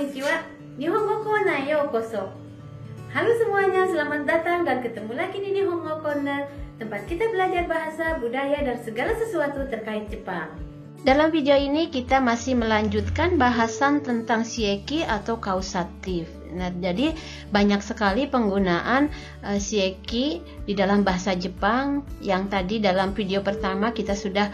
konnichiwa. Nihongo Corner yokoso. Halo semuanya, selamat datang dan ketemu lagi di Nihongo Corner, tempat kita belajar bahasa, budaya, dan segala sesuatu terkait Jepang. Dalam video ini kita masih melanjutkan bahasan tentang shieki atau kausatif. Nah, jadi banyak sekali penggunaan shieki di dalam bahasa Jepang. Yang tadi dalam video pertama kita sudah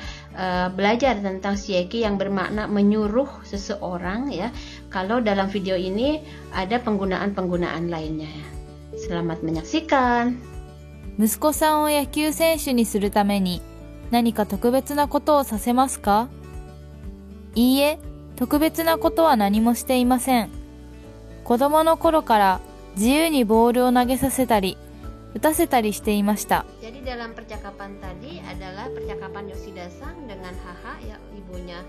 belajar tentang shieki yang bermakna menyuruh seseorang ya. Kalau dalam video ini ada penggunaan-penggunaan lainnya. Selamat menyaksikan. 息子さんを野球選手にするために何か特別なことをさせますか？いいえ、特別なことは何もしていません。子供の頃から自由にボールを投げさせたり、打たせたりしていました。Jadi dalam percakapan tadi adalah percakapan Yoshida-san dengan Haha, ya, ibunya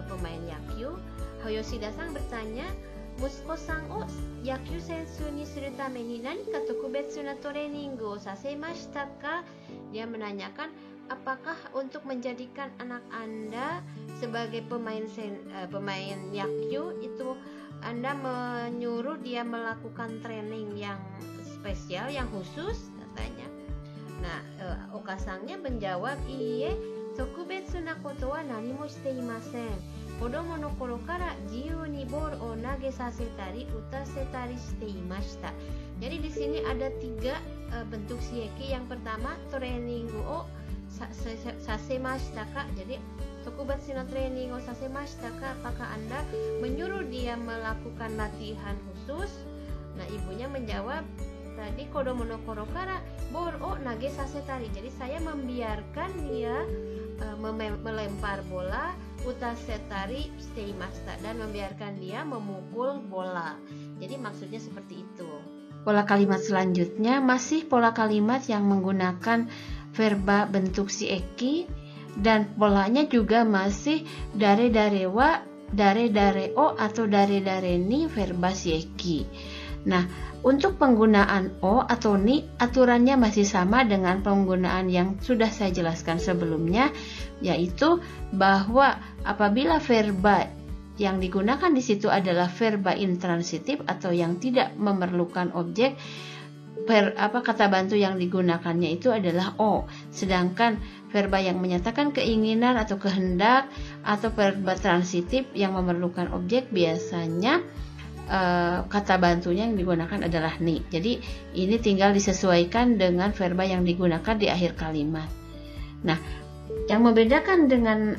pemain yakyu. Yoshida-san bertanya, "Musuko-san o yakyu sensu ni suru tame ni nanika tokubetsu na training o sasemashita ka?" Dia menanyakan, apakah untuk menjadikan anak Anda sebagai pemain yakyu itu Anda menyuruh dia melakukan training yang spesial, yang khusus, katanya. Nah, Okasangnya menjawab, "Iie, tokubetsu na koto wa nani mo shite imasen. Kodomo no koro kara jiyu ni boru o nage sasetari utasetari shite imashita." Jadi di sini ada 3 bentuk shieki. Yang pertama, training o sasemashita ka. Jadi tokubetsu na training o sasemashita ka, apakah Anda menyuruh dia melakukan latihan khusus? Nah, ibunya menjawab tadi, kodomo no koro kara boru o nage sasetari. Jadi saya membiarkan dia melempar bola, utasetari shite imashita, dan membiarkan dia memukul bola. Jadi maksudnya seperti itu. Pola kalimat selanjutnya masih pola kalimat yang menggunakan verba bentuk shieki, dan polanya juga masih dare wa, dare o, atau dare ni verba shieki. Nah, untuk penggunaan o atau ni, aturannya masih sama dengan penggunaan yang sudah saya jelaskan sebelumnya, yaitu bahwa apabila verba yang digunakan di situ adalah verba intransitif atau yang tidak memerlukan objek, kata bantu yang digunakannya itu adalah o. Sedangkan verba yang menyatakan keinginan atau kehendak atau verba transitif yang memerlukan objek, biasanya kata bantunya yang digunakan adalah ni. Jadi ini tinggal disesuaikan dengan verba yang digunakan di akhir kalimat. Nah, yang membedakan dengan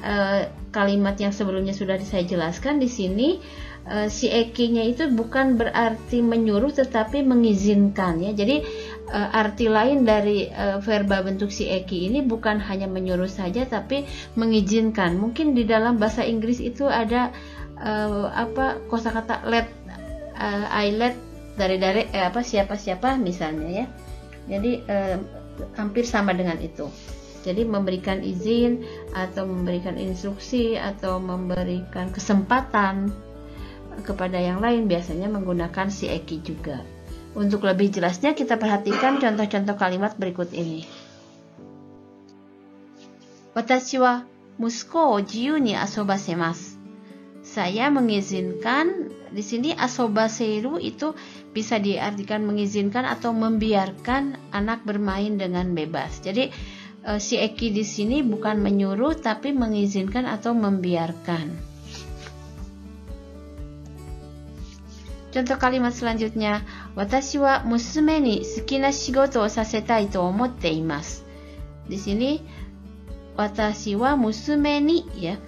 kalimat yang sebelumnya sudah saya jelaskan di sini, shieki-nya itu bukan berarti menyuruh tetapi mengizinkan ya. Jadi arti lain dari verba bentuk shieki ini bukan hanya menyuruh saja tapi mengizinkan. Mungkin di dalam bahasa Inggris itu ada kosakata let, I let, dari siapa-siapa misalnya ya. Jadi hampir sama dengan itu. Jadi memberikan izin atau memberikan instruksi atau memberikan kesempatan kepada yang lain biasanya menggunakan shieki juga. Untuk lebih jelasnya kita perhatikan contoh-contoh kalimat berikut ini. Watashi wa musuko o jiyu ni asobasemasu. Saya mengizinkan, di sini asobaseru itu bisa diartikan mengizinkan atau membiarkan anak bermain dengan bebas. Jadi shieki di sini bukan menyuruh tapi mengizinkan atau membiarkan. Contoh kalimat selanjutnya, watashi wa musume ni suki na shigoto o sasetai to omotte imasu. Di sini watashi wa musume ni ya,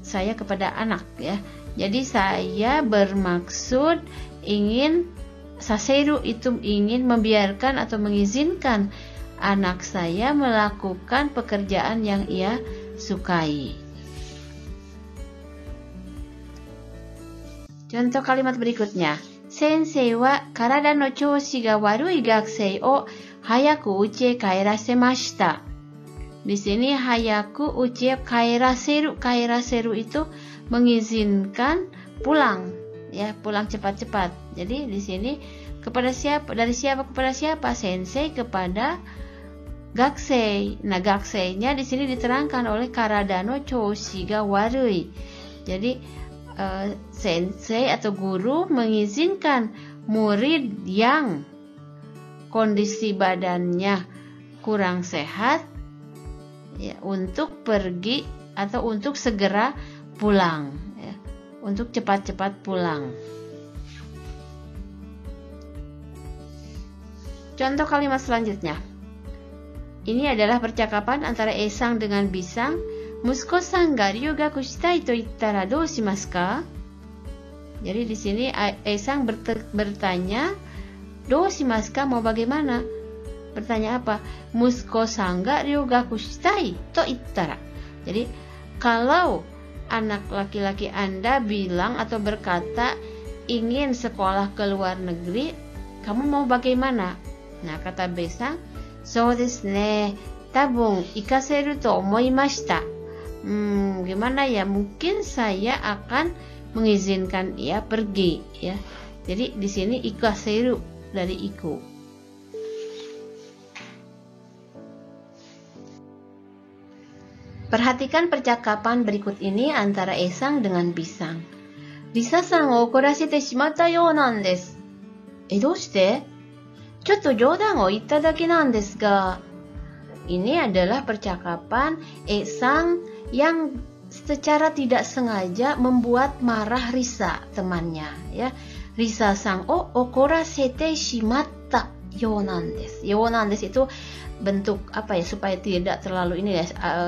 saya kepada anak ya. Jadi saya bermaksud ingin, saseru itu ingin membiarkan atau mengizinkan anak saya melakukan pekerjaan yang ia sukai. Contoh kalimat berikutnya. Sensei wa karada no choushi ga warui gakusei o hayaku uchi kaerasemashita. Di sini hayaku uchi kaeraseru. Kaeraseru itu mengizinkan pulang, ya, pulang cepat-cepat. Jadi di sini kepada siapa? Dari siapa kepada siapa? Sensei kepada gakusei. Nah, gakusei-nya di sini diterangkan oleh karada no choushi ga warui. Jadi sensei atau guru mengizinkan murid yang kondisi badannya kurang sehat ya, untuk pergi atau untuk segera pulang ya, untuk cepat-cepat pulang. Contoh kalimat selanjutnya. Ini adalah percakapan antara Esang dengan Bisang. Musuko-san ga ryugaku shitai to ittara dou shimasu ka? Jadi di sini Esang bertanya, dou shimasu ka, mau bagaimana? Bertanya apa? Musuko-san ga ryugaku shitai to ittara. Jadi kalau anak laki-laki Anda bilang atau berkata ingin sekolah ke luar negeri, kamu mau bagaimana? Nah, kata Besang, "Sou desu ne, tabun ikaseru to omoimashita." Gimana ya? Mungkin saya akan mengizinkan ia pergi ya. Jadi di sini ikaseru dari iku. Perhatikan percakapan berikut ini antara Esang dengan Bisang. Risa-san o okorashite shimatta you nan desu. Doushite? Chotto jodan o itta dake nan desu ga. Ini adalah percakapan Esang yang secara tidak sengaja membuat marah Risa temannya ya. Risa-san o okorashite shimatta you nan desu. You nan desu itu bentuk apa ya, supaya tidak terlalu ini ya,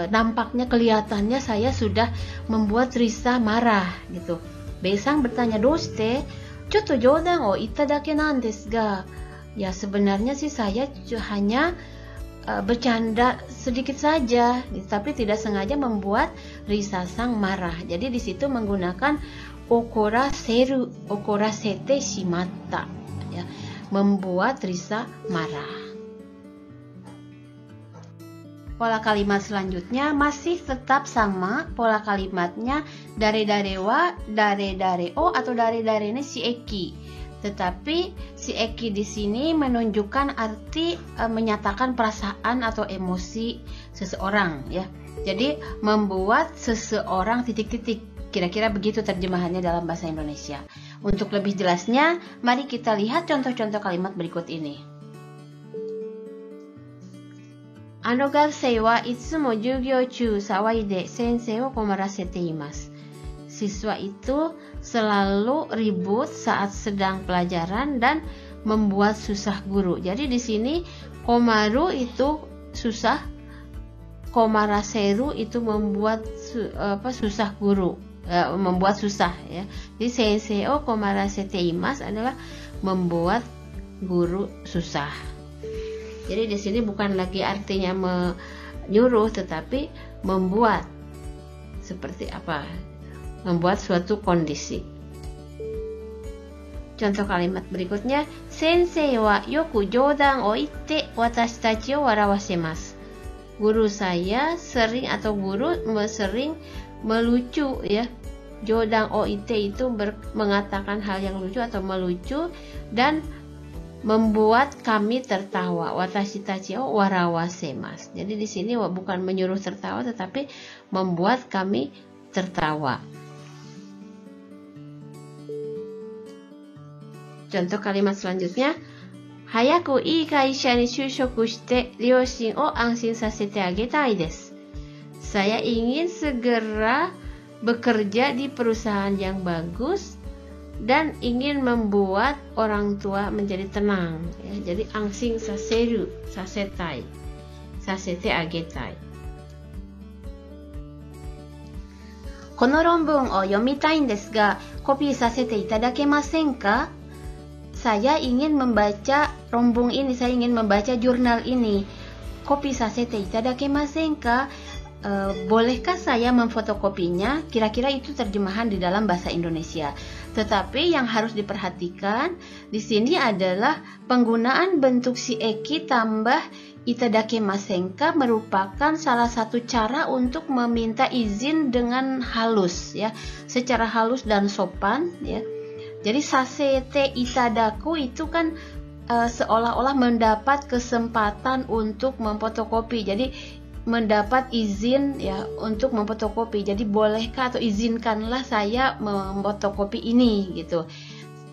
nampaknya kelihatannya saya sudah membuat Risa marah gitu. Besang bertanya, "Doshite? Chotto jodan o itta dake nan desu ga." Ya sebenarnya sih saya hanya bercanda sedikit saja, tapi tidak sengaja membuat Risa-san marah. Jadi di situ menggunakan okoraseru, okorasete shimatta ya, membuat Risa marah. Pola kalimat selanjutnya masih tetap sama. Pola kalimatnya dare-dare wa, dare-dare o atau dare-dare ini si eki. Tetapi si eki di sini menunjukkan arti menyatakan perasaan atau emosi seseorang ya. Jadi membuat seseorang titik-titik. Kira-kira begitu terjemahannya dalam bahasa Indonesia. Untuk lebih jelasnya, mari kita lihat contoh-contoh kalimat berikut ini. Ano gakusei wa itsumo jugyou chū sawaide sensei wo komarasete imasu. Siswa itu selalu ribut saat sedang pelajaran dan membuat susah guru. Jadi di sini komaru itu susah, komaraseru itu membuat susah guru, membuat susah ya. Jadi sensei wo komarasete imasu adalah membuat guru susah. Jadi di sini bukan lagi artinya menyuruh, tetapi membuat seperti apa? Membuat suatu kondisi. Contoh kalimat berikutnya, Sensei wa yoku jodan o itte watashi tachi o warawasemasu. Guru saya sering atau guru sering melucu ya. Jodan o itte itu mengatakan hal yang lucu atau melucu dan membuat kami tertawa. Watashi tachi o warawasemasu. Jadi di sini bukan menyuruh tertawa tetapi membuat kami tertawa. Contoh kalimat selanjutnya, hayaku ii kaisha ni shūshoku shite ryōshin o anshin sasete agetai desu. Saya ingin segera bekerja di perusahaan yang bagus dan ingin membuat orang tua menjadi tenang ya. Jadi anshin saseru, sasetai, sasete agetai. Kono ronbun o yomitai desu ga kopi sasete itadakemasen ka? Saya ingin membaca rombung ini, saya ingin membaca jurnal ini. Kopi sasete itadakemasen ka? Bolehkah saya memfotokopinya? Kira-kira itu terjemahan di dalam bahasa Indonesia. Tetapi yang harus diperhatikan di sini adalah penggunaan bentuk si eki tambah itadakemasen ka merupakan salah satu cara untuk meminta izin dengan halus ya, secara halus dan sopan ya. Jadi sasete itadaku itu kan seolah-olah mendapat kesempatan untuk memfotokopi. Jadi mendapat izin ya untuk memfotokopi. Jadi bolehkah atau izinkanlah saya memfotokopi ini gitu.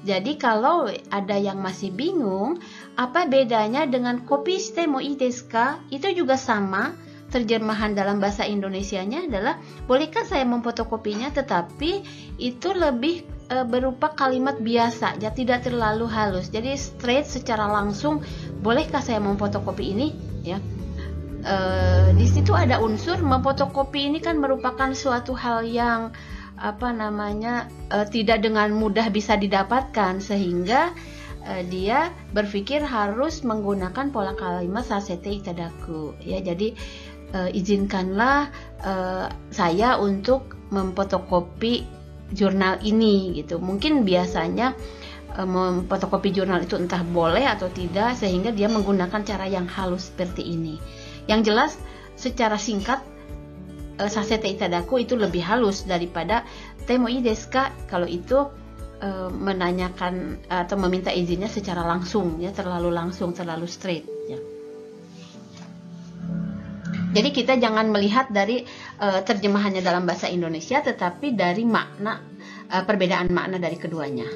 Jadi kalau ada yang masih bingung, apa bedanya dengan kopi shite mo ii desu ka? Itu juga sama. Terjemahan dalam bahasa Indonesianya adalah bolehkah saya memfotokopinya, tetapi itu lebih berupa kalimat biasa, ya tidak terlalu halus. Jadi straight secara langsung, bolehkah saya memfotokopi ini ya. Di situ ada unsur memfotokopi ini kan merupakan suatu hal yang tidak dengan mudah bisa didapatkan, sehingga dia berpikir harus menggunakan pola kalimat sasete itadaku ya. Jadi izinkanlah saya untuk memfotokopi jurnal ini gitu. Mungkin biasanya memfotokopi jurnal itu entah boleh atau tidak, sehingga dia menggunakan cara yang halus seperti ini. Yang jelas secara singkat sasete itadaku itu lebih halus daripada temo ii desu ka. Kalau itu menanyakan atau meminta izinnya secara langsung ya, terlalu langsung, terlalu straight ya. Jadi kita jangan melihat dari terjemahannya dalam bahasa Indonesia, tetapi dari makna, perbedaan makna dari keduanya.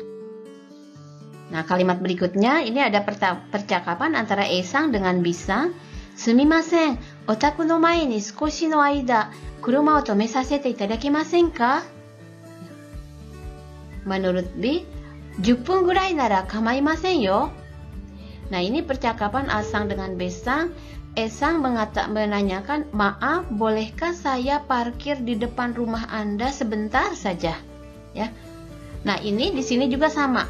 Nah, kalimat berikutnya ini ada percakapan antara Esang dengan Bisa. Sumimasen, otaku no mae ni sukoshi no aida kuruma o tome sasete itadakimasen ka? Menurut B, 10 分 gurai nara kamaimasen yo. Nah, ini percakapan Asang dengan Besang. Esang menanyakan, maaf, bolehkah saya parkir di depan rumah Anda sebentar saja? Ya. Nah, ini di sini juga sama.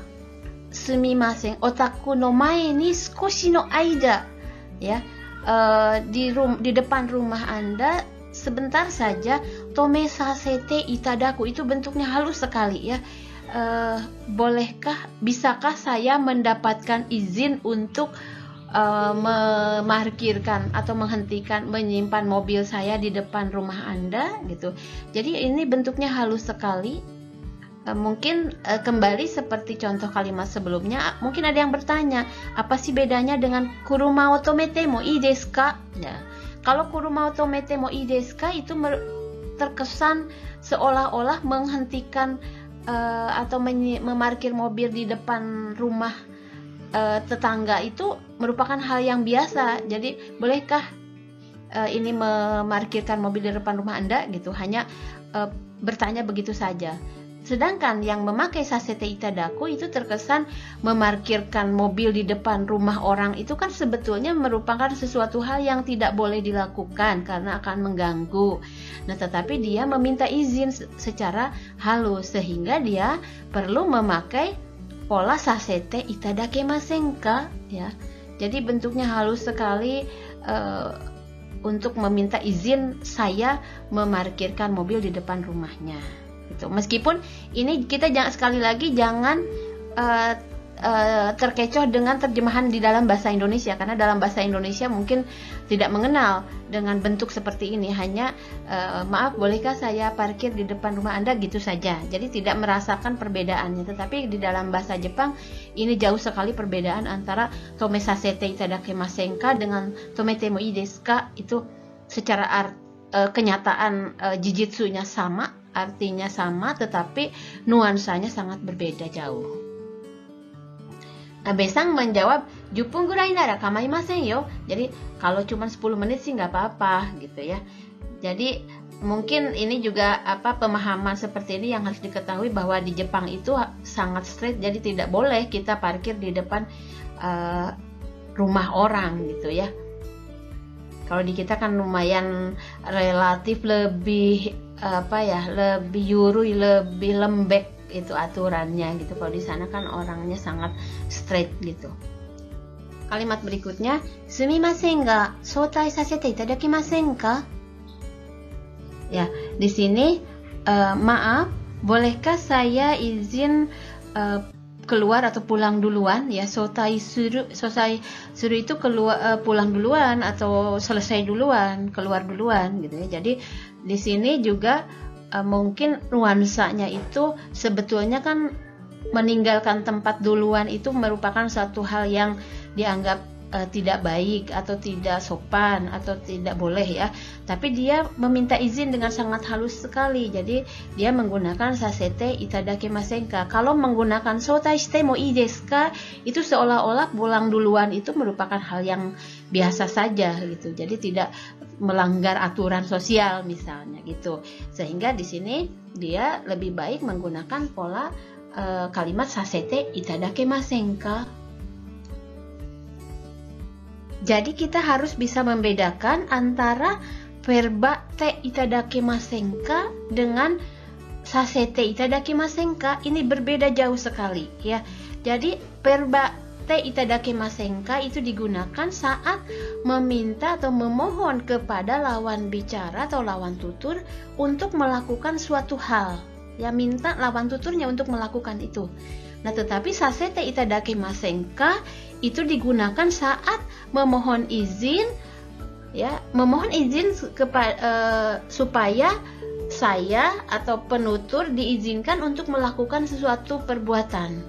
Sumimasen, otaku no mae ni sukoshi no aida. Ya. Di depan rumah Anda sebentar saja. Tome sasete itadaku itu bentuknya halus sekali ya. Bisakah saya mendapatkan izin untuk memarkirkan atau menyimpan mobil saya di depan rumah Anda gitu. Jadi ini bentuknya halus sekali. Mungkin kembali seperti contoh kalimat sebelumnya, mungkin ada yang bertanya, apa sih bedanya dengan kuruma o tomete mo ii desu ka? Ya. Kalau kuruma o tomete mo ii desu ka itu terkesan seolah-olah menghentikan atau memarkir mobil di depan rumah tetangga itu merupakan hal yang biasa. Jadi bolehkah ini memarkirkan mobil di depan rumah Anda gitu? Hanya bertanya begitu saja. Sedangkan yang memakai sasete itadaku itu terkesan memarkirkan mobil di depan rumah orang itu kan sebetulnya merupakan sesuatu hal yang tidak boleh dilakukan karena akan mengganggu. Nah, tetapi dia meminta izin secara halus sehingga dia perlu memakai pola sasete itadakimasen ka ya. Jadi bentuknya halus sekali untuk meminta izin saya memarkirkan mobil di depan rumahnya. Gitu. Meskipun ini kita sekali lagi jangan terkecoh dengan terjemahan di dalam bahasa Indonesia, karena dalam bahasa Indonesia mungkin tidak mengenal dengan bentuk seperti ini. Hanya maaf, bolehkah saya parkir di depan rumah Anda gitu saja. Jadi tidak merasakan perbedaannya. Tetapi di dalam bahasa Jepang ini jauh sekali perbedaan antara tome sasete itadakimasen ka dengan tomete mo ii desu ka. Itu secara kenyataan jijitsunya sama, artinya sama, tetapi nuansanya sangat berbeda jauh. Nah, Besang menjawab, 10 分 gurai nara kamaimasen yo. Jadi kalau cuma 10 menit sih nggak apa-apa gitu ya. Jadi mungkin ini juga pemahaman seperti ini yang harus diketahui, bahwa di Jepang itu sangat strict. Jadi tidak boleh kita parkir di depan rumah orang gitu ya. Kalau di kita kan lumayan relatif lebih lebih yurui, lebih lembek itu aturannya gitu. Kalau di sana kan orangnya sangat straight gitu. Kalimat berikutnya, sumimasen ga soutai sasete itadakimasen ka? Ya, di sini maaf, bolehkah saya izin keluar atau pulang duluan ya. Soutai suru itu pulang duluan atau selesai duluan, keluar duluan gitu ya. Jadi di sini juga mungkin nuansanya itu sebetulnya kan meninggalkan tempat duluan itu merupakan satu hal yang dianggap tidak baik atau tidak sopan atau tidak boleh ya, tapi dia meminta izin dengan sangat halus sekali. Jadi dia menggunakan sasete itadakimasen ka. Kalau menggunakan sotai shite mo ii desu ka, itu seolah-olah pulang duluan itu merupakan hal yang biasa saja gitu. Jadi tidak melanggar aturan sosial misalnya gitu. Sehingga di sini dia lebih baik menggunakan pola kalimat sasete itadakimasen ka. Jadi kita harus bisa membedakan antara verba te itadakimasen ka dengan sasete itadakimasen ka. Ini berbeda jauh sekali ya. Jadi verba te itadakimasen ka itu digunakan saat meminta atau memohon kepada lawan bicara atau lawan tutur untuk melakukan suatu hal. Ya, minta lawan tuturnya untuk melakukan itu. Nah, tetapi sasete itadakimasen ka itu digunakan saat memohon izin, ya, memohon izin supaya saya atau penutur diizinkan untuk melakukan sesuatu perbuatan.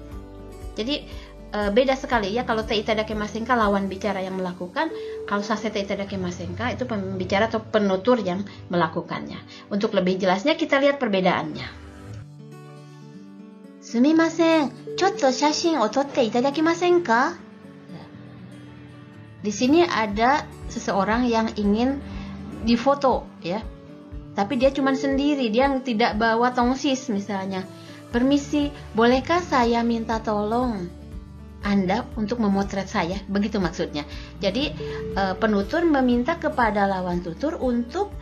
Jadi beda sekali ya, kalau te itadakimasen ka lawan bicara yang melakukan, kalau sasete itadakimasen ka itu pembicara atau penutur yang melakukannya. Untuk lebih jelasnya kita lihat perbedaannya. Sumimasen, chotto shashin o totte itadakimasen ka? Di sini ada seseorang yang ingin difoto ya. Tapi dia cuma sendiri, dia tidak bawa tongsis misalnya. Permisi, bolehkah saya minta tolong Anda untuk memotret saya? Begitu maksudnya. Jadi penutur meminta kepada lawan tutur untuk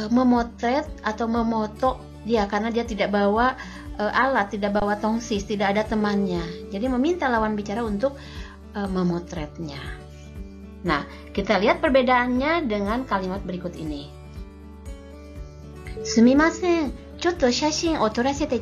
memotret atau memoto dia karena dia tidak bawa alat, tidak bawa tongsis, tidak ada temannya. Jadi meminta lawan bicara untuk memotretnya. Nah, kita lihat perbedaannya dengan kalimat berikut ini. Sumimasen, chotto shashin o torasete